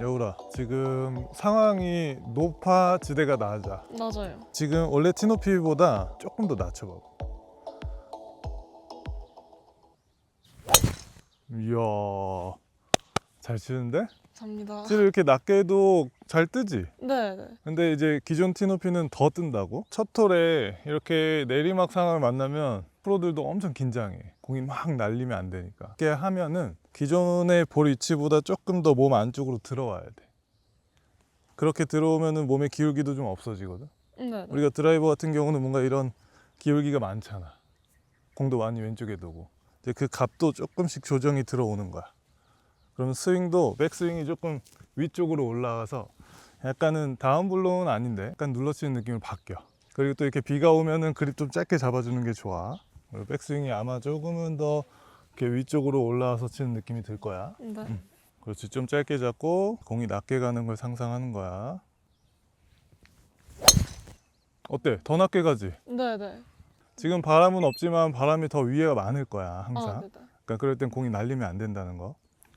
여울아, 지금 상황이 높아지대가 낮아. 맞아요. 지금 원래 티높이보다 조금 더 낮춰봐. 이야, 잘 치는데? 감사합니다. 찌를 이렇게 낮게 해도 잘 뜨지? 네, 네. 근데 이제 기존 티높이는 더 뜬다고? 첫 톨에 이렇게 내리막 상황을 만나면 프로들도 엄청 긴장해. 공이 막 날리면 안 되니까. 이렇게 하면은 기존의 볼 위치보다 조금 더 몸 안쪽으로 들어와야 돼. 그렇게 들어오면은 몸의 기울기도 좀 없어지거든. 네, 네. 우리가 드라이버 같은 경우는 뭔가 이런 기울기가 많잖아. 공도 많이 왼쪽에 두고. 이제 그 값도 조금씩 조정이 들어오는 거야. 그러면 스윙도 백스윙이 조금 위쪽으로 올라가서 약간은 다운블로우는 아닌데 약간 눌러치는 느낌으로 바뀌어. 그리고 또 이렇게 비가 오면은 그립 좀 짧게 잡아주는 게 좋아. 그리고 백스윙이 아마 조금은 더 이렇게 위쪽으로 올라와서 치는 느낌이 들 거야. 네. 그렇지, 좀 짧게 잡고 공이 낮게 가는 걸 상상하는 거야. 어때? 더 낮게 가지? 네, 네. 지금 바람은 없지만 바람이 더 위에가 많을 거야, 항상. 아, 네, 네. 그러니까 그럴 땐 공이 날리면 안 된다는 거.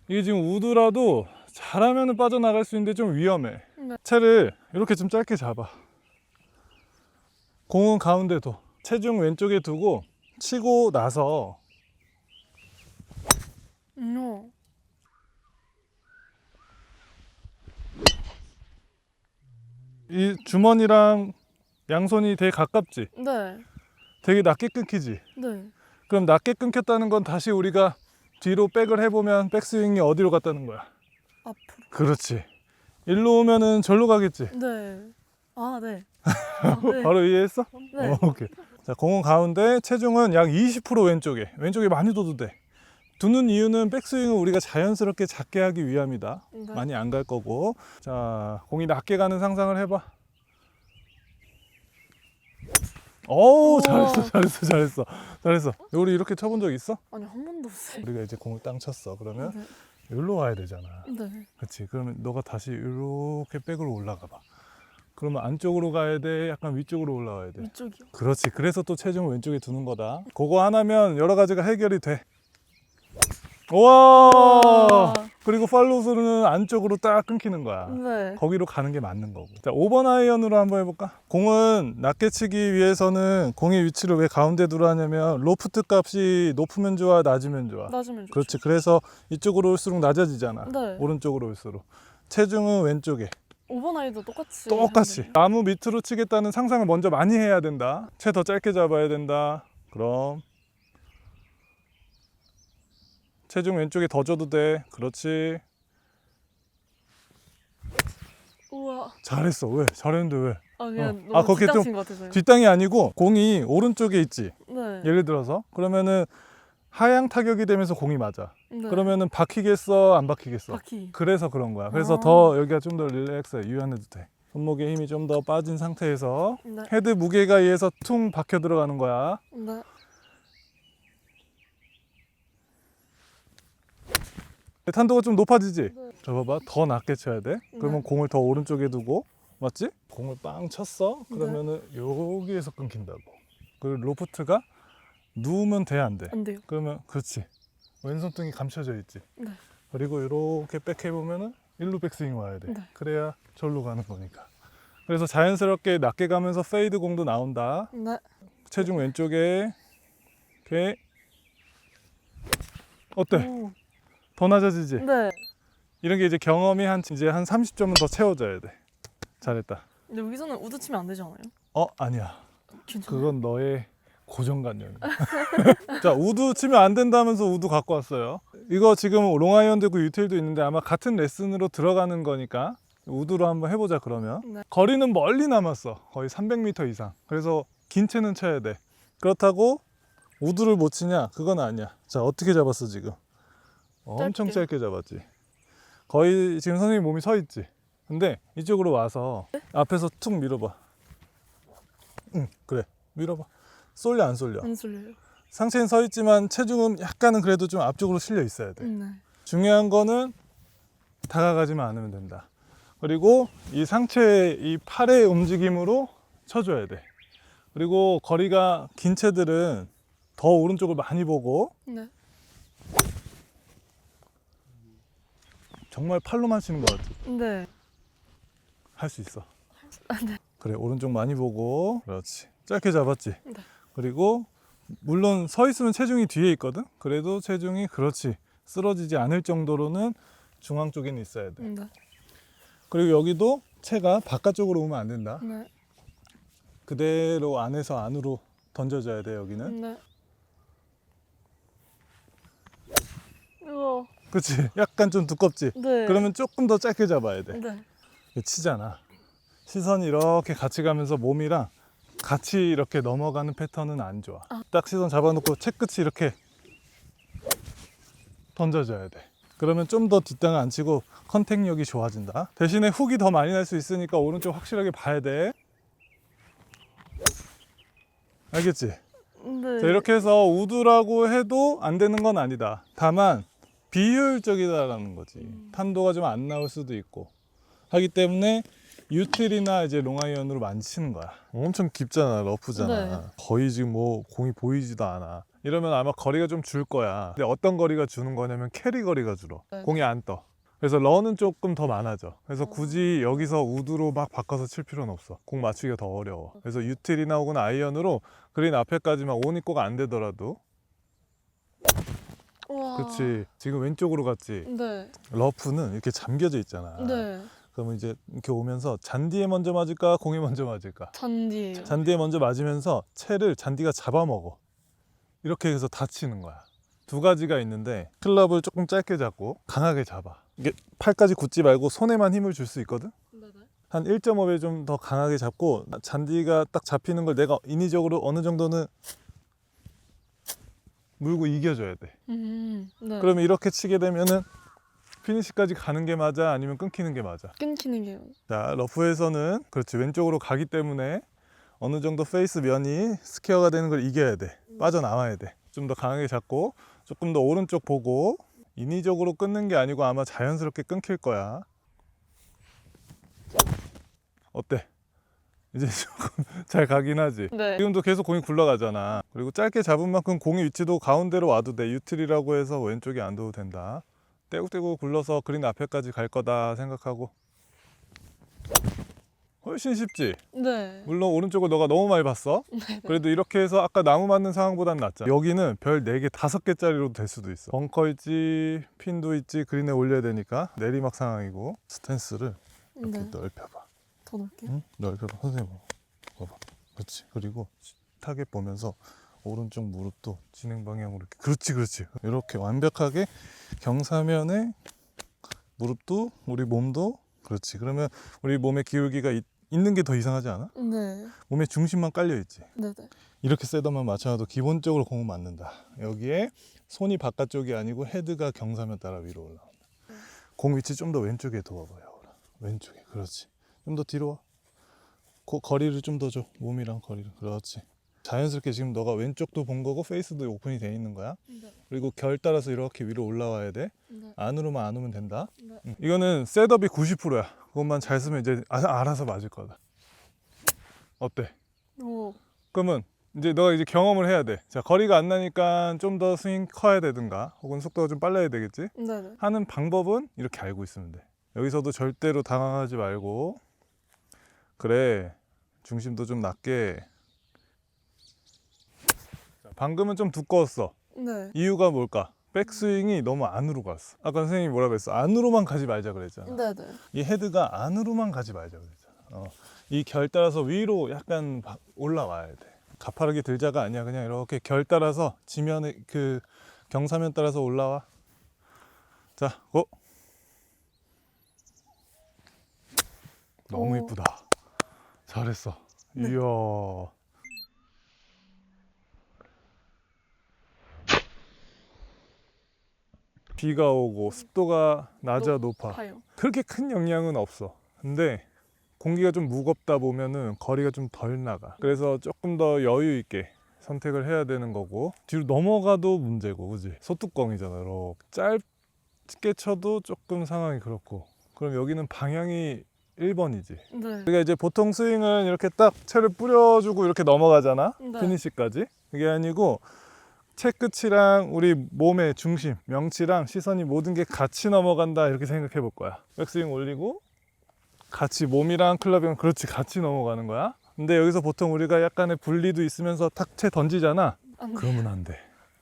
이게 지금 우드라도 잘하면 빠져나갈 수 있는데 좀 위험해. 네. 채를 이렇게 좀 짧게 잡아. 공은 가운데 둬. 체중 왼쪽에 두고 치고 나서 어. 이 주머니랑 양손이 되게 가깝지? 네. 되게 낮게 끊기지? 네. 그럼 낮게 끊겼다는 건 다시 우리가 뒤로 백을 해보면 백스윙이 어디로 갔다는 거야? 앞으로. 그렇지. 일로 오면은 절로 가겠지? 네. 아, 네. 아, 네. 바로 이해했어? 네. 오케이. 자, 공은 가운데, 체중은 약 20% 왼쪽에. 왼쪽에 많이 둬도 돼. 두는 이유는 백스윙을 우리가 자연스럽게 작게 하기 위함이다. 네. 많이 안 갈 거고. 자, 공이 낮게 가는 상상을 해봐. 오, 잘했어. 우리 이렇게 쳐본 적 있어? 아니, 한 번도 없어요. 우리가 이제 공을 땅 쳤어. 그러면 네. 여기로 와야 되잖아. 네. 그렇지. 그러면 너가 다시 이렇게 백으로 올라가 봐. 그러면 안쪽으로 가야 돼? 약간 위쪽으로 올라와야 돼? 위쪽이요. 그렇지. 그래서 또 체중을 왼쪽에 두는 거다. 그거 하나면 여러 가지가 해결이 돼. 우와! 그리고 팔로우스루는 안쪽으로 딱 끊기는 거야. 네. 거기로 가는 게 맞는 거고. 자, 5번 아이언으로 한번 해볼까? 공은 낮게 치기 위해서는 공의 위치를 왜 가운데 두라 하냐면 로프트 값이 높으면 좋아, 낮으면 좋아. 낮으면 좋죠. 그렇지. 그래서 이쪽으로 올수록 낮아지잖아. 네. 오른쪽으로 올수록. 체중은 왼쪽에. 5번 아이도 똑같이. 똑같이. 하는데. 나무 밑으로 치겠다는 상상을 먼저 많이 해야 된다. 채 더 짧게 잡아야 된다. 그럼 체중 왼쪽에 더 줘도 돼. 그렇지. 우와. 잘했어. 왜? 잘했는데 왜? 아, 그냥 아, 너무 거기에 뒷땅친 것 같아서요. 뒷땅이 아니고 공이 오른쪽에 있지. 네. 예를 들어서 그러면은 하향 타격이 되면서 공이 맞아. 네. 그러면은 박히겠어? 안 박히겠어? 바퀴. 그래서 그런 거야. 그래서 아. 더 여기가 좀 더 릴렉스해. 유연해도 돼. 손목에 힘이 좀 더 빠진 상태에서 네. 헤드 무게가 의해서 퉁 박혀 들어가는 거야. 네. 탄도가 좀 높아지지? 네. 저 봐봐. 더 낮게 쳐야 돼. 그러면 네. 공을 더 오른쪽에 두고, 맞지? 공을 빵 쳤어. 그러면은 여기에서 끊긴다고. 그리고 로프트가 누우면 돼, 안 돼? 안 돼요. 그러면 그렇지. 왼손등이 감춰져 있지. 네. 그리고 이렇게 백 해보면은 일로 백스윙 와야 돼. 네. 그래야 절로 가는 거니까. 그래서 자연스럽게 낮게 가면서 페이드 공도 나온다. 네. 체중 왼쪽에. 오케이. 어때? 오. 더 낮아지지? 네. 이런 게 이제 경험이 이제 한 30점은 더 채워져야 돼. 잘했다. 근데 여기서는 우드 치면 안 되잖아요. 아니야. 괜찮아요. 그건 너의 고정관념이야. 자, 우드 치면 안 된다면서 우드 갖고 왔어요. 이거 지금 롱아이언도 있고 유틸도 있는데 아마 같은 레슨으로 들어가는 거니까 우드로 한번 해보자 그러면. 네. 거리는 멀리 남았어. 거의 300m 이상. 그래서 긴 채는 쳐야 돼. 그렇다고 우드를 못 치냐? 그건 아니야. 자, 어떻게 잡았어 지금? 엄청 짧게 잡았지. 거의 지금 선생님 몸이 서 있지. 근데 이쪽으로 와서 앞에서 툭 밀어봐. 응, 그래. 밀어봐. 쏠려 안 쏠려? 안 쏠려요. 상체는 서 있지만 체중은 약간은 그래도 좀 앞쪽으로 실려 있어야 돼. 네. 중요한 거는 다가가지만 않으면 된다. 그리고 이 상체의 이 팔의 움직임으로 쳐줘야 돼. 그리고 거리가 긴 채들은 더 오른쪽을 많이 보고 네. 정말 팔로만 치는 것 같지? 네. 할 수 있어. 네. 그래, 오른쪽 많이 보고. 그렇지. 짧게 잡았지? 네. 그리고 물론 서 있으면 체중이 뒤에 있거든? 그래도 체중이 그렇지. 쓰러지지 않을 정도로는 중앙 쪽에는 있어야 돼. 네. 그리고 여기도 채가 바깥쪽으로 오면 안 된다. 네. 그대로 안에서 안으로 던져줘야 돼, 여기는. 네. 우와. 그치? 약간 좀 두껍지? 네. 그러면 조금 더 짧게 잡아야 돼. 네. 치잖아. 시선이 이렇게 같이 가면서 몸이랑 같이 이렇게 넘어가는 패턴은 안 좋아. 딱 시선 잡아놓고 채 끝이 이렇게 던져줘야 돼. 그러면 좀 더 뒷땅 안 치고 컨택력이 좋아진다. 대신에 훅이 더 많이 날 수 있으니까 오른쪽 확실하게 봐야 돼. 알겠지? 네. 자, 이렇게 해서 우드라고 해도 안 되는 건 아니다. 다만 비효율적이다라는 거지. 탄도가 좀 안 나올 수도 있고 하기 때문에 유틸이나 이제 롱아이언으로 많이 치는 거야. 엄청 깊잖아, 러프잖아. 네. 거의 지금 뭐 공이 보이지도 않아. 이러면 아마 거리가 좀 줄 거야. 근데 어떤 거리가 주는 거냐면 캐리 거리가 줄어. 네. 공이 안 떠. 그래서 런은 조금 더 많아져. 그래서 굳이 여기서 우드로 막 바꿔서 칠 필요는 없어. 공 맞추기가 더 어려워. 그래서 유틸이나 혹은 아이언으로 그린 앞에까지만 오니꼬가 안 되더라도. 우와. 그렇지. 지금 왼쪽으로 갔지. 네. 러프는 이렇게 잠겨져 있잖아. 네. 그러면 이제 이렇게 오면서 잔디에 먼저 맞을까, 공에 먼저 맞을까? 잔디예요. 잔디에 먼저 맞으면서 채를 잔디가 잡아먹어. 이렇게 해서 다치는 거야. 두 가지가 있는데 클럽을 조금 짧게 잡고 강하게 잡아. 이게 팔까지 굳지 말고 손에만 힘을 줄 수 있거든. 네네. 한 1.5배 좀 더 강하게 잡고 잔디가 딱 잡히는 걸 내가 인위적으로 어느 정도는 물고 이겨줘야 돼. 네. 그러면 이렇게 치게 되면은 피니시까지 가는 게 맞아, 아니면 끊기는 게 맞아? 끊기는 게요. 자, 러프에서는 그렇지, 왼쪽으로 가기 때문에 어느 정도 페이스 면이 스퀘어가 되는 걸 이겨야 돼. 빠져나와야 돼. 좀 더 강하게 잡고 조금 더 오른쪽 보고. 인위적으로 끊는 게 아니고 아마 자연스럽게 끊길 거야. 어때? 이제 조금 잘 가긴 하지. 네. 지금도 계속 공이 굴러가잖아. 그리고 짧게 잡은 만큼 공의 위치도 가운데로 와도 돼. 유틸이라고 해서 왼쪽에 안 둬도 된다. 떼국떼국 굴러서 그린 앞에까지 갈 거다 생각하고. 훨씬 쉽지? 네. 물론 오른쪽을 너가 너무 많이 봤어. 그래도 이렇게 해서 아까 나무 맞는 상황보단 낫잖아. 여기는 별 4개, 5개짜리로도 될 수도 있어. 벙커 있지, 핀도 있지, 그린에 올려야 되니까 내리막 상황이고. 스탠스를 이렇게 네. 넓혀봐. 더 넓게요. 응? 넓혀봐. 선생님 봐봐. 그렇지. 그리고 타겟 보면서 오른쪽 무릎도 진행 방향으로 이렇게. 그렇지. 이렇게 완벽하게 경사면에 무릎도 우리 몸도. 그렇지. 그러면 우리 몸의 기울기가 있는 게 더 이상하지 않아? 네. 몸의 중심만 깔려 있지. 네네. 이렇게 셋업만 맞춰놔도 기본적으로 공은 맞는다. 여기에 손이 바깥쪽이 아니고 헤드가 경사면 따라 위로 올라온다. 공 위치 좀 더 왼쪽에 두어봐요. 왼쪽에. 그렇지. 좀 더 뒤로 와. 거리를 좀 더 줘. 몸이랑 거리를. 그렇지. 자연스럽게 지금 너가 왼쪽도 본 거고 페이스도 오픈이 돼 있는 거야. 네. 그리고 결 따라서 이렇게 위로 올라와야 돼. 네. 안으로만 안 오면 된다. 네. 이거는 셋업이 90%야. 그것만 잘 쓰면 이제 알아서 맞을 거다. 어때? 오. 그러면 이제 너가 이제 경험을 해야 돼. 자, 거리가 안 나니까 좀 더 스윙 커야 되든가 혹은 속도가 좀 빨라야 되겠지? 네네. 하는 방법은 이렇게 알고 있으면 돼. 여기서도 절대로 당황하지 말고. 그래, 중심도 좀 낮게. 자, 방금은 좀 두꺼웠어. 네. 이유가 뭘까? 백스윙이 너무 안으로 갔어. 아까 선생님이 뭐라 그랬어? 안으로만 가지 말자 그랬잖아. 네네. 이 헤드가 안으로만 가지 말자 그랬잖아. 이 결 따라서 위로 약간 올라와야 돼. 가파르게 들자가 아니야. 그냥 이렇게 결 따라서 지면에 그 경사면 따라서 올라와. 자, 고! 너무 오. 이쁘다. 잘했어. 네. 이야. 비가 오고 습도가 낮아 높아. 높아요. 그렇게 큰 영향은 없어. 근데 공기가 좀 무겁다 보면은 거리가 좀 덜 나가. 그래서 조금 더 여유 있게 선택을 해야 되는 거고, 뒤로 넘어가도 문제고, 그지? 소뚜껑이잖아. 이렇게 짧게 쳐도 조금 상황이 그렇고. 그럼 여기는 방향이 1번이지. 네. 그러니까 이제 보통 스윙은 이렇게 딱 채를 뿌려주고 이렇게 넘어가잖아. 네. 피니시까지. 그게 아니고 채끝이랑 우리 몸의 중심, 명치랑 시선이 모든 게 같이 넘어간다 이렇게 생각해 볼 거야. 백스윙 올리고 같이 몸이랑 클럽이랑 그렇지 같이 넘어가는 거야. 근데 여기서 보통 우리가 약간의 분리도 있으면서 탁 채 던지잖아. 안 돼. 그러면 안 돼.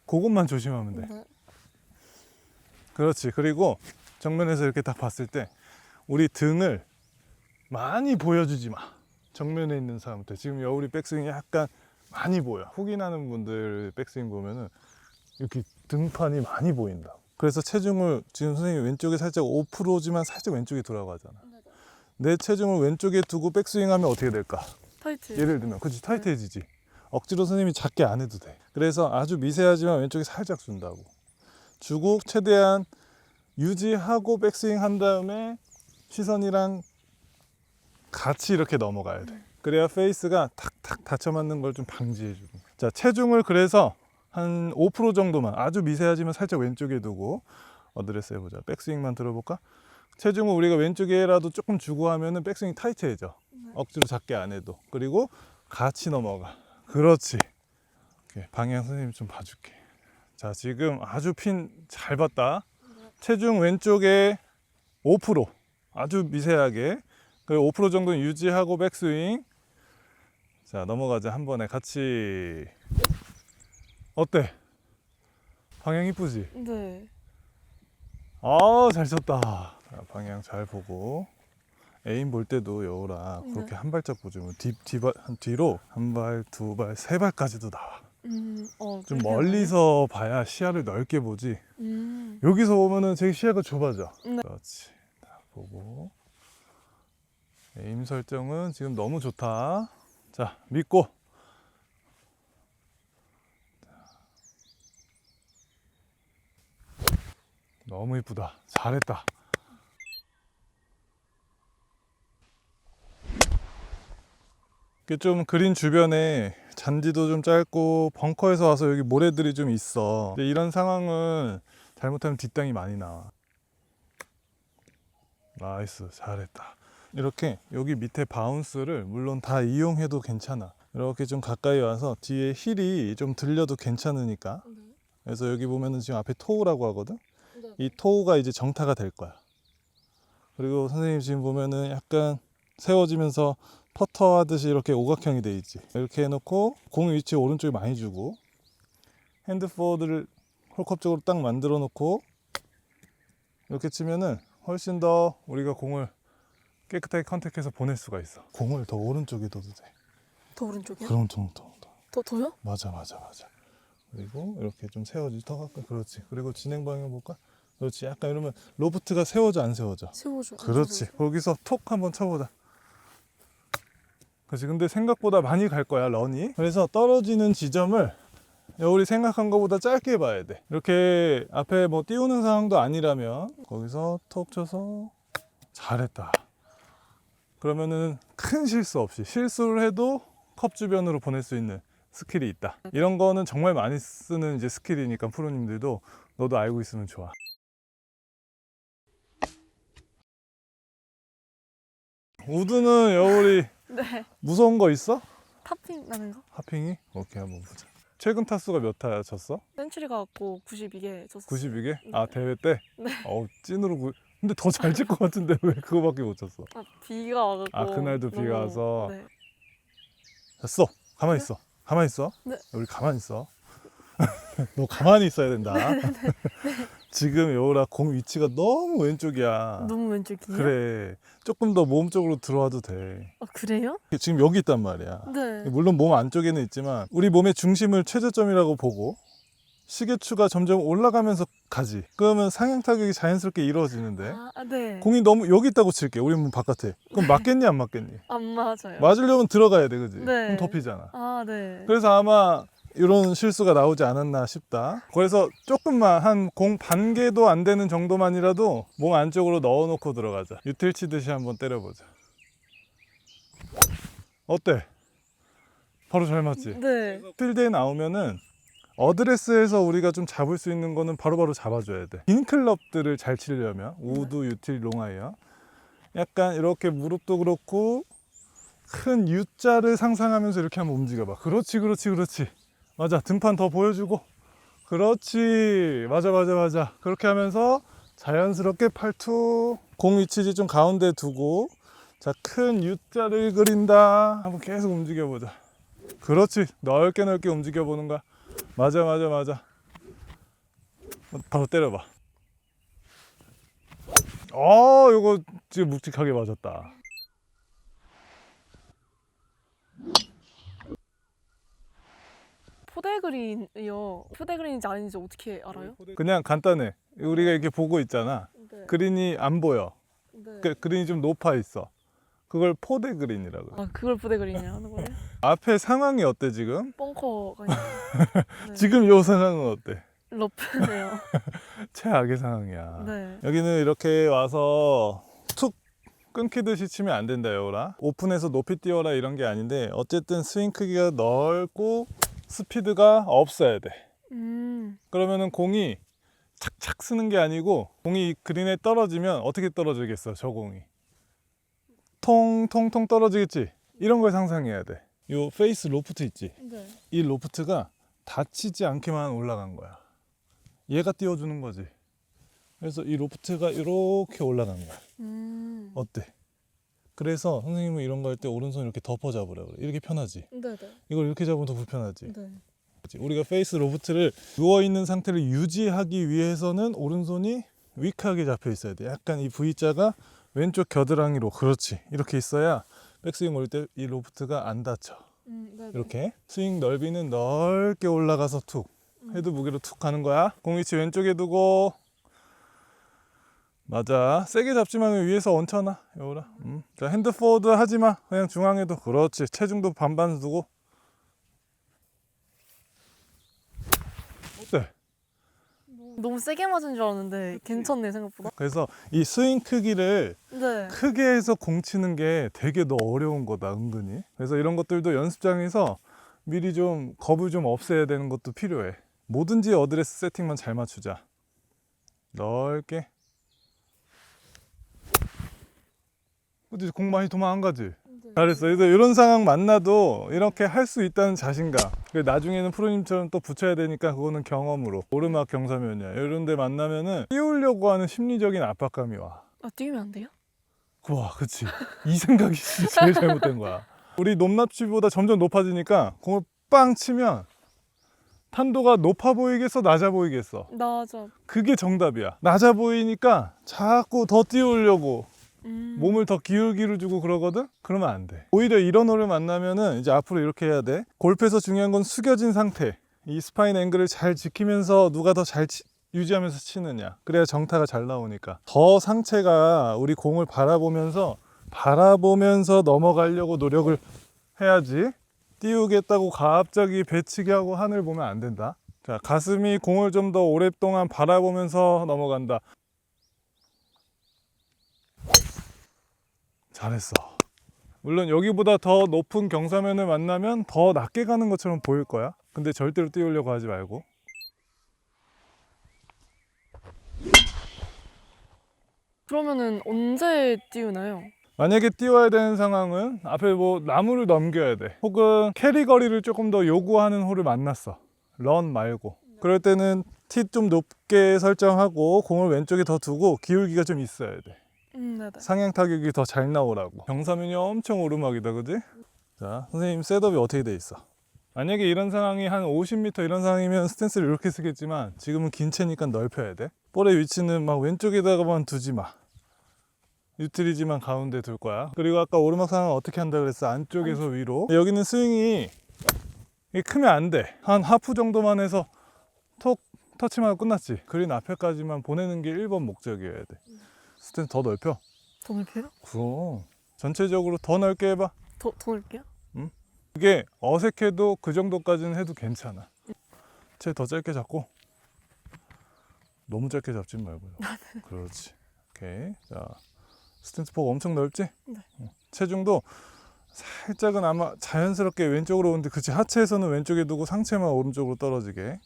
그것만 조심하면 돼. 네. 그렇지. 그리고 정면에서 이렇게 딱 봤을 때 우리 등을 많이 보여주지 마. 정면에 있는 사람한테. 지금 여울이 백스윙이 약간 많이 보여. 후기 나는 분들 백스윙 보면은 이렇게 등판이 많이 보인다. 그래서 체중을 지금 선생님이 왼쪽에 살짝 5%지만 살짝 왼쪽에 돌아가잖아. 내 체중을 왼쪽에 두고 백스윙 하면 어떻게 될까? 타이트. 예를 들면 그렇지 타이트해지지. 억지로 선생님이 작게 안 해도 돼. 그래서 아주 미세하지만 왼쪽에 살짝 준다고. 주고 최대한 유지하고 백스윙 한 다음에 시선이랑 같이 이렇게 넘어가야 돼. 그래야 페이스가 탁탁 닫혀 맞는 걸 좀 방지해 주고. 자, 체중을 그래서 한 5% 정도만 아주 미세하지만 살짝 왼쪽에 두고 어드레스 해보자. 백스윙만 들어볼까? 체중을 우리가 왼쪽에라도 조금 주고 하면은 백스윙이 타이트해져. 억지로 작게 안 해도. 그리고 같이 넘어가. 그렇지. 오케이. 방향 선생님 좀 봐줄게. 자, 지금 아주 핀 잘 봤다. 체중 왼쪽에 5% 아주 미세하게. 그리고 5% 정도는 유지하고 백스윙. 자, 넘어가자. 한 번에 같이. 어때? 방향 이쁘지? 네. 아, 잘 쳤다. 자, 방향 잘 보고. 에임 볼 때도 여우라 그렇게 네. 한 발짝 보지. 뒤로 한 발, 두 발, 세 발까지도 나와. 좀 그렇게 멀리서 봐야 시야를 넓게 보지. 하나요? 여기서 오면은 되게 시야가 좁아져. 네. 그렇지. 딱 보고. 에임 설정은 지금 너무 좋다. 자, 믿고. 너무 이쁘다. 잘했다. 이게 좀 그린 주변에 잔디도 좀 짧고 벙커에서 와서 여기 모래들이 좀 있어. 근데 이런 상황은 잘못하면 뒷땅이 많이 나와. 나이스, 잘했다. 이렇게 여기 밑에 바운스를 물론 다 이용해도 괜찮아. 이렇게 좀 가까이 와서 뒤에 힐이 좀 들려도 괜찮으니까. 그래서 여기 보면은 지금 앞에 토우라고 하거든. 이 토우가 이제 정타가 될 거야. 그리고 선생님 지금 보면은 약간 세워지면서 퍼터 하듯이 이렇게 오각형이 돼 있지. 이렇게 해놓고 공 위치 오른쪽에 많이 주고 핸드 포워드를 홀컵 쪽으로 딱 만들어 놓고 이렇게 치면은 훨씬 더 우리가 공을 깨끗하게 컨택해서 보낼 수가 있어. 공을 더 오른쪽에 둬도 돼. 더 오른쪽이요? 그럼 더요? 맞아. 그리고 이렇게 좀 세워지 더 가까이. 그렇지. 그리고 진행 방향 볼까? 그렇지. 약간 이러면 로프트가 세워져 안 세워져? 세워줘. 그렇지. 거기서 톡 한번 쳐보자. 그렇지. 근데 생각보다 많이 갈 거야 런이. 그래서 떨어지는 지점을 우리 생각한 것보다 짧게 봐야 돼. 이렇게 앞에 뭐 띄우는 상황도 아니라면 거기서 톡 쳐서 잘했다. 그러면은 큰 실수 없이 실수를 해도 컵 주변으로 보낼 수 있는 스킬이 있다. 이런 거는 정말 많이 쓰는 이제 스킬이니까 프로님들도 너도 알고 있으면 좋아. 우드는 여울이 네. 무서운 거 있어? 탑핑 나는 거? 하핑이? 오케이, 한번 보자. 최근 타수가 몇 타 쳤어? 센츄리 가갖고 92개 쳤어요. 92개? 아, 대회 때? 네. 어우, 찐으로 근데 더 잘 칠 것 같은데 왜 그거밖에 못 쳤어? 비가 와갖고. 아, 그날도 비가 너무- 와서. 네. 됐어. 가만히 있어. 가만히 있어. 네. 우리 가만히 있어. 너 가만히 있어야 된다. 지금 여우라 공 위치가 너무 왼쪽이야. 너무 왼쪽이요? 그래. 조금 더 몸 쪽으로 들어와도 돼. 그래요? 지금 여기 있단 말이야. 네. 물론 몸 안쪽에는 있지만 우리 몸의 중심을 최저점이라고 보고 시계추가 점점 올라가면서 가지. 그러면 상향 타격이 자연스럽게 이루어지는데 네. 공이 너무 여기 있다고 칠게. 우리 몸 바깥에. 그럼 맞겠니 안 맞겠니? 안 맞아요. 맞으려면 들어가야 돼, 그지? 네. 그럼 덮이잖아. 네. 그래서 아마 이런 실수가 나오지 않았나 싶다. 그래서 조금만 한 공 반 개도 안 되는 정도만이라도 몸 안쪽으로 넣어놓고 들어가자. 유틸 치듯이 한번 때려보자. 어때? 바로 잘 맞지? 네. 필드에 나오면은 어드레스에서 우리가 좀 잡을 수 있는 거는 바로바로 잡아줘야 돼. 긴 클럽들을 잘 치려면 우드, 유틸, 롱아이어 약간 이렇게 무릎도 그렇고 큰 U자를 상상하면서 이렇게 한번 움직여봐. 그렇지. 맞아. 등판 더 보여주고 그렇지. 맞아. 그렇게 하면서 자연스럽게 팔뚝. 공 위치지 좀 가운데 두고. 자, 큰 U자를 그린다. 한번 계속 움직여보자. 그렇지. 넓게 움직여보는 거야. 맞아. 바로 때려봐. 요거 지금 묵직하게 맞았다. 포대그린이요. 포대그린인지 아닌지 어떻게 알아요? 그냥 간단해. 우리가 이렇게 보고 있잖아. 네. 그린이 안 보여. 네. 그린이 좀 높아 있어. 그걸 포대 그린이라고 해. 아, 그걸 포대그린이라 하는 거예요? 앞에 상황이 어때 지금? 벙커가 있는. 네. 지금 요 상황은 어때? 러프네요. 최악의 상황이야. 네. 여기는 이렇게 와서 툭 끊기듯이 치면 안 된다, 여우라. 오픈해서 높이 뛰어라 이런 게 아닌데 어쨌든 스윙 크기가 넓고 스피드가 없어야 돼. 그러면은 공이 착착 쓰는 게 아니고 공이 그린에 떨어지면 어떻게 떨어지겠어, 저 공이. 통통통 떨어지겠지. 이런 걸 상상해야 돼. 요 페이스 로프트 있지. 네. 이 로프트가 다치지 않게만 올라간 거야. 얘가 띄워주는 거지. 그래서 이 로프트가 이렇게 올라간 거야. 어때? 그래서 선생님은 이런 거 할 때 오른손 이렇게 덮어 잡으라 그래. 이렇게 편하지. 네네. 이걸 이렇게 잡으면 더 불편하지. 네. 우리가 페이스 로프트를 누워있는 상태를 유지하기 위해서는 오른손이 위크하게 잡혀 있어야 돼. 약간 이 V자가 왼쪽 겨드랑이로, 그렇지, 이렇게 있어야 백스윙 올 때 이 로프트가 안 다쳐. 네네. 이렇게 스윙 넓이는 넓게 올라가서 툭 헤드 무게로 툭 가는 거야. 공 위치 왼쪽에 두고. 맞아. 세게 잡지 말고 위에서 얹혀놔, 여우라. 자, 핸드 포워드 하지 마. 그냥 중앙에도. 그렇지. 체중도 반반 두고. 어때? 너무 세게 맞은 줄 알았는데 괜찮네 생각보다. 그래서 이 스윙 크기를 네. 크게 해서 공 치는 게 되게 더 어려운 거다, 은근히. 그래서 이런 것들도 연습장에서 미리 좀 겁을 좀 없애야 되는 것도 필요해. 뭐든지 어드레스 세팅만 잘 맞추자. 넓게. 그치, 공 많이 도망 안 가지? 잘했어. 그래서 이런 상황 만나도 이렇게 할 수 있다는 자신감. 나중에는 프로님처럼 또 붙여야 되니까 그거는 경험으로. 오르막 경사면이야. 이런 데 만나면은 띄우려고 하는 심리적인 압박감이 와. 아, 뛰면 안 돼요? 와, 그치. 이 생각이 진짜 제일 잘못된 거야. 우리 높낮이보다 점점 높아지니까 공을 빵 치면 탄도가 높아 보이겠어, 낮아 보이겠어? 맞아. 그게 정답이야. 낮아 보이니까 자꾸 더 띄우려고 몸을 더 기울기를 주고 그러거든? 그러면 안 돼. 오히려 이런 홀을 만나면은 이제 앞으로 이렇게 해야 돼. 골프에서 중요한 건 숙여진 상태. 이 스파인 앵글을 잘 지키면서 누가 더 잘 유지하면서 치느냐. 그래야 정타가 잘 나오니까. 더 상체가 우리 공을 바라보면서 넘어가려고 노력을 해야지. 띄우겠다고 갑자기 배치기 하고 하늘 보면 안 된다. 자, 가슴이 공을 좀 더 오랫동안 바라보면서 넘어간다. 잘했어. 물론 여기보다 더 높은 경사면을 만나면 더 낮게 가는 것처럼 보일 거야. 근데 절대로 띄우려고 하지 말고. 그러면은 언제 띄우나요? 만약에 띄워야 되는 상황은 앞에 뭐 나무를 넘겨야 돼. 혹은 캐리 거리를 조금 더 요구하는 홀을 만났어. 런 말고. 그럴 때는 티 좀 높게 설정하고 공을 왼쪽에 더 두고 기울기가 좀 있어야 돼. 네네. 상향 타격이 더 잘 나오라고. 경사면이 엄청 오르막이다, 그지? 자, 선생님 셋업이 어떻게 돼 있어? 만약에 이런 상황이 한 50m 이런 상황이면 스탠스를 이렇게 쓰겠지만 지금은 긴 채니까 넓혀야 돼. 볼의 위치는 막 왼쪽에다가만 두지 마. 유틸리지만 가운데 둘 거야. 그리고 아까 오르막 상황 어떻게 한다 그랬어? 안쪽에서 위로. 여기는 스윙이 이게 크면 안 돼. 한 하프 정도만 해서 톡 터치만 하고 끝났지. 그린 앞에까지만 보내는 게 1번 목적이어야 돼. 스탠스 더 넓혀. 더 넓혀요? 그럼 전체적으로 더 넓게 해봐. 더 넓게요? 그게 어색해도 그 정도까지는 해도 괜찮아. 채 더 짧게 잡고 너무 짧게 잡지 말고요. 그렇지. 오케이. 자, 스탠스 폭 엄청 넓지? 네. 체중도 살짝은 아마 자연스럽게 왼쪽으로 오는데, 그치, 하체에서는 왼쪽에 두고 상체만 오른쪽으로 떨어지게.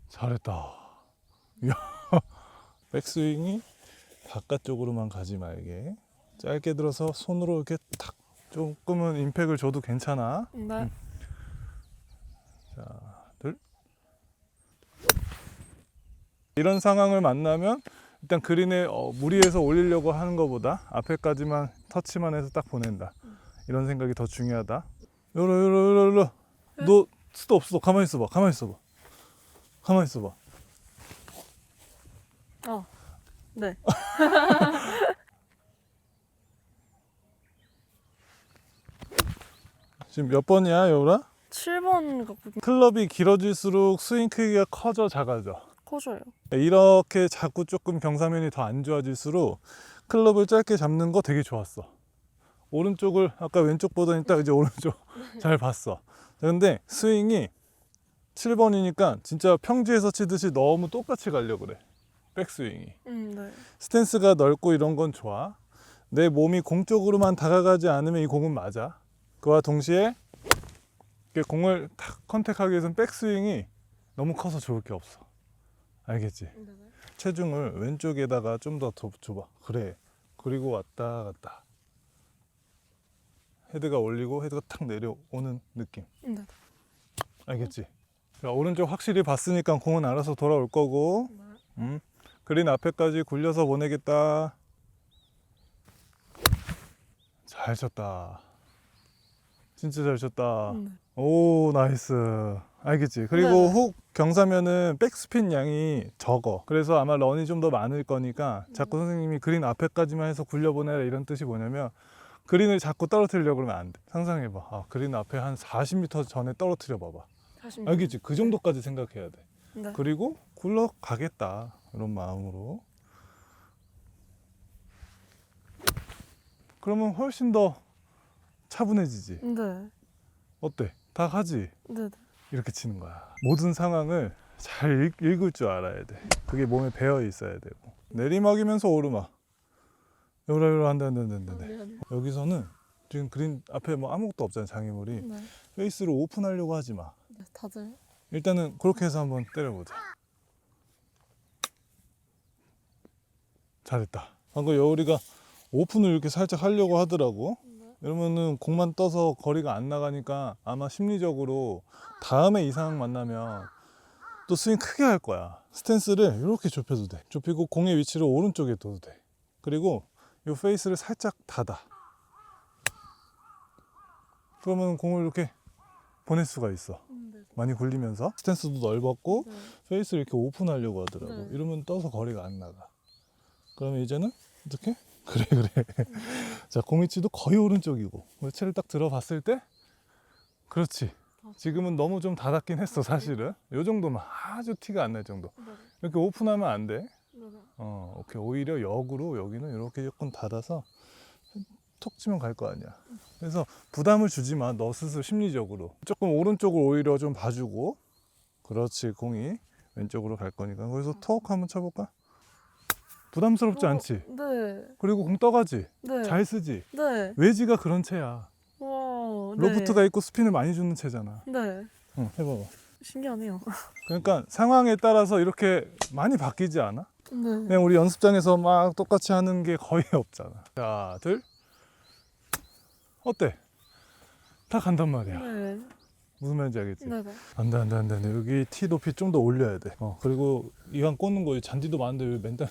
잘했다. 이야. 백스윙이 바깥쪽으로만 가지 말게. 짧게 들어서 손으로 이렇게 탁 조금은 임팩을 줘도 괜찮아. 네. 자, 둘. 이런 상황을 만나면 일단 그린에 무리해서 올리려고 하는 것보다 앞에까지만 터치만 해서 딱 보낸다. 이런 생각이 더 중요하다. 요로. 너 스톱. 가만히 있어봐. 가만히 있어봐. 네. 지금 몇 번이야, 여우라? 7번 같거든요. 클럽이 길어질수록 스윙 크기가 커져 작아져. 커져요. 이렇게 자꾸 조금 경사면이 더 안 좋아질수록 클럽을 짧게 잡는 거 되게 좋았어. 오른쪽을 아까 왼쪽 보더니 딱 이제 오른쪽 잘 봤어. 근데 스윙이 7번이니까 진짜 평지에서 치듯이 너무 똑같이 가려고 그래. 백스윙이. 네. 스탠스가 넓고 이런 건 좋아. 내 몸이 공 쪽으로만 다가가지 않으면 이 공은 맞아. 그와 동시에 이렇게 공을 탁 컨택하기 위해서는 백스윙이 너무 커서 좋을 게 없어. 알겠지? 체중을 왼쪽에다가 좀 더 줘봐. 그래. 그리고 왔다 갔다. 헤드가 올리고 헤드가 탁 내려오는 느낌. 네. 알겠지? 자, 오른쪽 확실히 봤으니까 공은 알아서 돌아올 거고. 그린 앞에까지 굴려서 보내겠다. 잘 쳤다. 진짜 잘 쳤다. 오, 나이스. 알겠지? 그리고 네. 훅 경사면은 백스핀 양이 적어. 그래서 아마 런이 좀 더 많을 거니까 자꾸 선생님이 그린 앞에까지만 해서 굴려보내라 이런 뜻이 뭐냐면 그린을 자꾸 떨어뜨리려고 그러면 안 돼. 상상해봐. 그린 앞에 한 40m 전에 떨어뜨려 봐봐. 알겠지? 그 정도까지 생각해야 돼. 네. 그리고 굴러가겠다. 이런 마음으로. 그러면 훨씬 더 차분해지지. 네. 어때? 다 가지? 네. 이렇게 치는 거야. 모든 상황을 잘 읽을 줄 알아야 돼. 그게 몸에 배어 있어야 되고. 내리막이면서 오르막. 요라 한다. 여기서는 지금 그린 앞에 뭐 아무것도 없잖아, 장애물이. 네. 페이스를 오픈하려고 하지 마. 다들. 일단은 그렇게 해서 한번 때려보자. 잘했다. 방금 여울이가 오픈을 이렇게 살짝 하려고 하더라고. 이러면은 공만 떠서 거리가 안 나가니까 아마 심리적으로 다음에 이 상황 만나면 또 스윙 크게 할 거야. 스탠스를 이렇게 좁혀도 돼. 좁히고 공의 위치를 오른쪽에 둬도 돼. 그리고 이 페이스를 살짝 닫아. 그러면 공을 이렇게 보낼 수가 있어. 많이 굴리면서 스탠스도 넓었고 페이스를 이렇게 오픈하려고 하더라고. 이러면 떠서 거리가 안 나가. 그러면 이제는 어떻게? 그래. 자, 공 위치도 거의 오른쪽이고 채를 딱 들어봤을 때 그렇지. 지금은 너무 좀 닫았긴 했어, 사실은. 요 정도만 아주 티가 안 날 정도. 이렇게 오픈하면 안 돼. 오케이. 오히려 역으로 여기는 이렇게 조금 닫아서 톡 치면 갈 거 아니야. 그래서 부담을 주지 마, 너 스스로 심리적으로. 조금 오른쪽을 오히려 좀 봐주고. 그렇지, 공이 왼쪽으로 갈 거니까. 거기서 톡 한번 쳐볼까? 부담스럽지 않지? 네. 그리고 공 떠가지? 네. 잘 쓰지? 네. 웨지가 그런 채야. 와. 로프트가 있고 스핀을 많이 주는 채잖아. 네. 응, 해봐봐. 신기하네요. 그러니까 상황에 따라서 이렇게 많이 바뀌지 않아? 네. 그냥 우리 연습장에서 막 똑같이 하는 게 거의 없잖아. 자, 둘. 어때? 다 간단 말이야. 네. 무슨 말인지 알겠지? 네. 안 돼. 여기 티 높이 좀 더 올려야 돼. 그리고 이왕 꽂는 거 잔디도 많은데 왜 맨날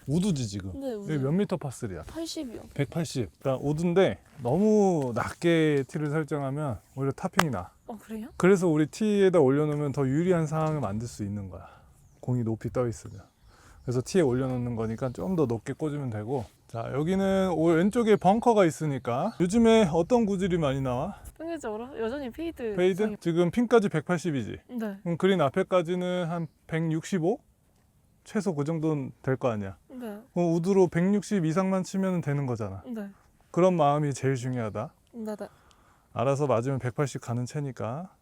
우드지 지금? 네. 여기 몇 미터 파3야? 80이요. 180. 그러니까 우드인데 너무 낮게 티를 설정하면 오히려 타핑이 나. 그래요? 그래서 우리 티에다 올려놓으면 더 유리한 상황을 만들 수 있는 거야. 공이 높이 떠 있으면. 그래서 티에 올려놓는 거니까 좀 더 높게 꽂으면 되고. 자, 여기는 왼쪽에 벙커가 있으니까 요즘에 어떤 구질이 많이 나와? 평균적으로 여전히 페이드. 페이드? 지금 핀까지 180이지. 네. 그럼 그린 앞에까지는 한 165? 최소 그 정도는 될 거 아니야. 네. 그럼 우드로 160 이상만 치면 되는 거잖아. 네. 그런 마음이 제일 중요하다. 네. 알아서 맞으면 180 가는 채니까.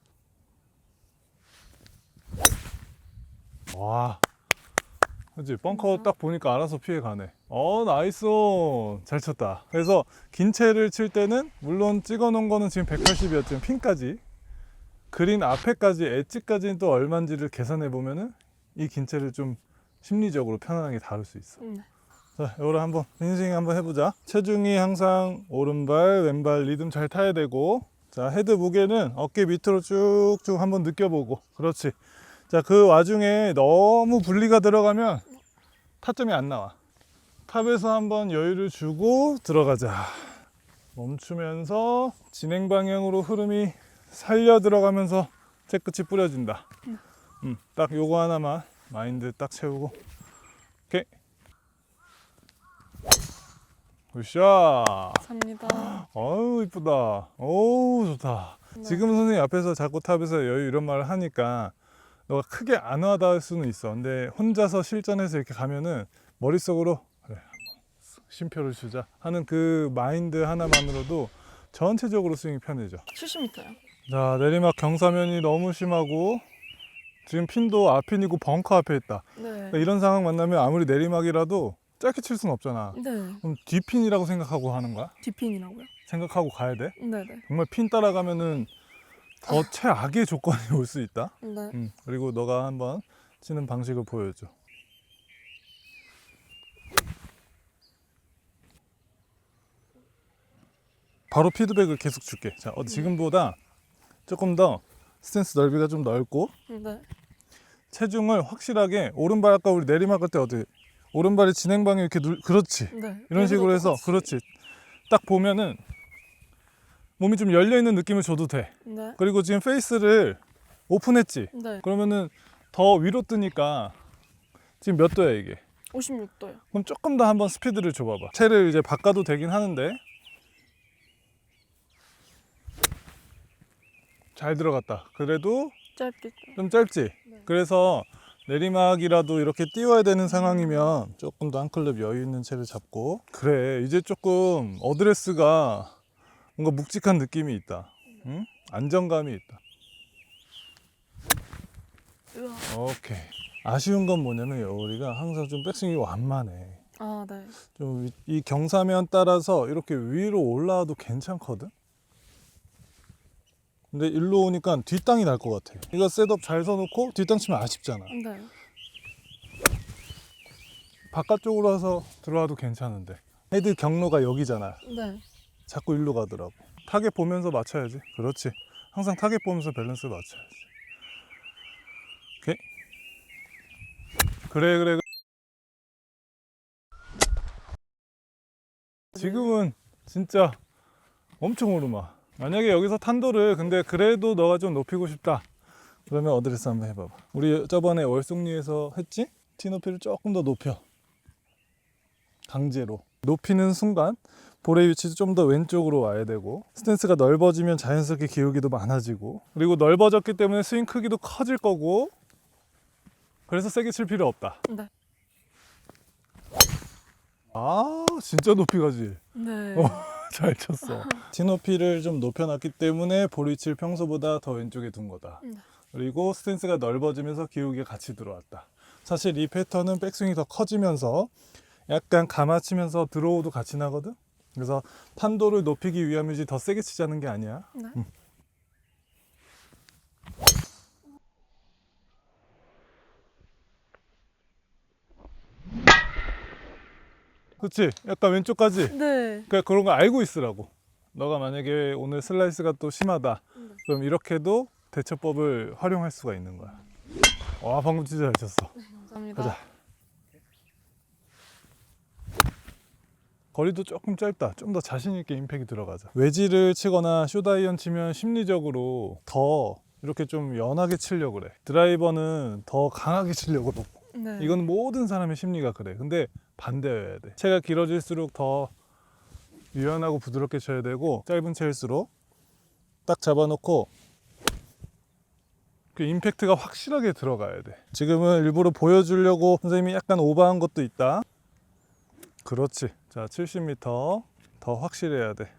와, 그치? 벙커 딱 보니까 알아서 피해 가네. 나이스. 잘 쳤다. 그래서 긴 채를 칠 때는 물론 찍어 놓은 거는 지금 180이었지만 핀까지 그린 앞에까지 엣지까지는 또 얼마인지를 계산해 보면은 이 긴 채를 좀 심리적으로 편안하게 다룰 수 있어. 자, 이거를 한번 인스윙 한번 해보자. 체중이 항상 오른발 왼발 리듬 잘 타야 되고 자, 헤드 무게는 어깨 밑으로 쭉쭉 한번 느껴보고. 그렇지. 자, 그 와중에 너무 분리가 들어가면 타점이 안 나와. 탑에서 한번 여유를 주고 들어가자. 멈추면서 진행 방향으로 흐름이 살려 들어가면서 채끝이 뿌려진다. 딱 요거 하나만 마인드 딱 채우고. 오케이. 굿샷. 감사합니다. 어우 이쁘다. 어우 좋다. 네. 지금 선생님 앞에서 자꾸 탑에서 여유 이런 말을 하니까 너가 크게 안 와닿을 수는 있어. 근데 혼자서 실전에서 이렇게 가면은 머릿속으로 그래 한번 쉼표를 주자 하는 그 마인드 하나만으로도 전체적으로 스윙이 편해져. 70m요. 자, 내리막 경사면이 너무 심하고 지금 핀도 앞핀이고 벙커 앞에 있다. 네. 그러니까 이런 상황 만나면 아무리 내리막이라도 짧게 칠 수는 없잖아. 네. 그럼 뒷핀이라고 생각하고 하는 거야? 뒷핀이라고요? 생각하고 가야 돼? 네네. 정말 핀 따라가면은 더 최악의 조건이 올 수 있다. 네. 그리고 너가 한번 치는 방식을 보여줘. 바로 피드백을 계속 줄게. 자, 지금보다 조금 더 스탠스 넓이가 좀 넓고 네. 체중을 확실하게 오른발 아까 우리 내리막 할 때 어디 오른발이 진행 방향 이렇게 그렇지. 네. 이런 식으로 해서 그렇지. 딱 보면은 몸이 좀 열려 있는 느낌을 줘도 돼. 네. 그리고 지금 페이스를 오픈했지. 네. 그러면은 더 위로 뜨니까 지금 몇 도야 이게? 56도요. 그럼 조금 더 한번 스피드를 줘봐봐. 채를 이제 바꿔도 되긴 하는데 잘 들어갔다. 그래도 짧게. 좀 짧지? 그래서 내리막이라도 이렇게 띄워야 되는 상황이면 조금 더 한 클럽 여유 있는 채를 잡고. 그래, 이제 조금 어드레스가 뭔가 묵직한 느낌이 있다. 응? 안정감이 있다. 우와. 오케이. 아쉬운 건 뭐냐면 여울이가 항상 좀 백스윙이 완만해. 아, 네. 좀 이 경사면 따라서 이렇게 위로 올라와도 괜찮거든? 근데 일로 오니까 뒷땅이 날 것 같아. 이거 셋업 잘 서놓고 뒷땅 치면 아쉽잖아. 네. 바깥쪽으로 와서 들어와도 괜찮은데 헤드 경로가 여기잖아. 네. 자꾸 일로 가더라고. 타겟 보면서 맞춰야지. 그렇지. 항상 타겟 보면서 밸런스 맞춰야지. 오케이. 그래. 지금은 진짜 엄청 오르막. 만약에 여기서 탄도를 근데 그래도 너가 좀 높이고 싶다. 그러면 어드레스 한번 해봐봐. 우리 저번에 월송리에서 했지? 티 높이를 조금 더 높여. 강제로. 높이는 순간 볼의 위치도 좀 더 왼쪽으로 와야 되고 스탠스가 넓어지면 자연스럽게 기울기도 많아지고 그리고 넓어졌기 때문에 스윙 크기도 커질 거고 그래서 세게 칠 필요 없다. 네. 아 진짜 높이 가지. 네. 잘 쳤어. 티 높이를 좀 높여놨기 때문에 볼 위치를 평소보다 더 왼쪽에 둔 거다. 네. 그리고 스탠스가 넓어지면서 기울기가 같이 들어왔다. 사실 이 패턴은 백스윙이 더 커지면서 약간 감아치면서 드로우도 같이 나거든. 그래서 탄도를 높이기 위함이지 더 세게 치자는 게 아니야. 네. 그렇지? 약간 왼쪽까지. 네. 그러니까 그런 거 알고 있으라고. 너가 만약에 오늘 슬라이스가 또 심하다. 그럼 이렇게도 대처법을 활용할 수가 있는 거야. 와 방금 진짜 잘 쳤어. 감사합니다. 가자. 거리도 조금 짧다. 좀 더 자신 있게 임팩이 들어가자. 웨지를 치거나 숏아이언 치면 심리적으로 더 이렇게 좀 연하게 치려고 그래. 드라이버는 더 강하게 치려고 그러고. 네. 이건 모든 사람의 심리가 그래. 근데 반대여야 돼. 채가 길어질수록 더 유연하고 부드럽게 쳐야 되고 짧은 채일수록 딱 잡아놓고 그 임팩트가 확실하게 들어가야 돼. 지금은 일부러 보여주려고 선생님이 약간 오버한 것도 있다. 그렇지. 자, 70m 더 확실해야 돼.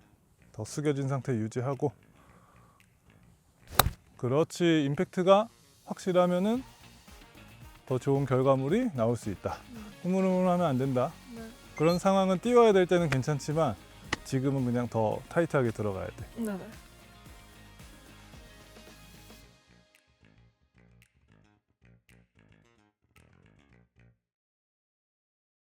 더 숙여진 상태 유지하고. 그렇지. 임팩트가 확실하면은 더 좋은 결과물이 나올 수 있다. 흐물흐물하면 안 된다. 네. 그런 상황은 띄워야 될 때는 괜찮지만 지금은 그냥 더 타이트하게 들어가야 돼. 네.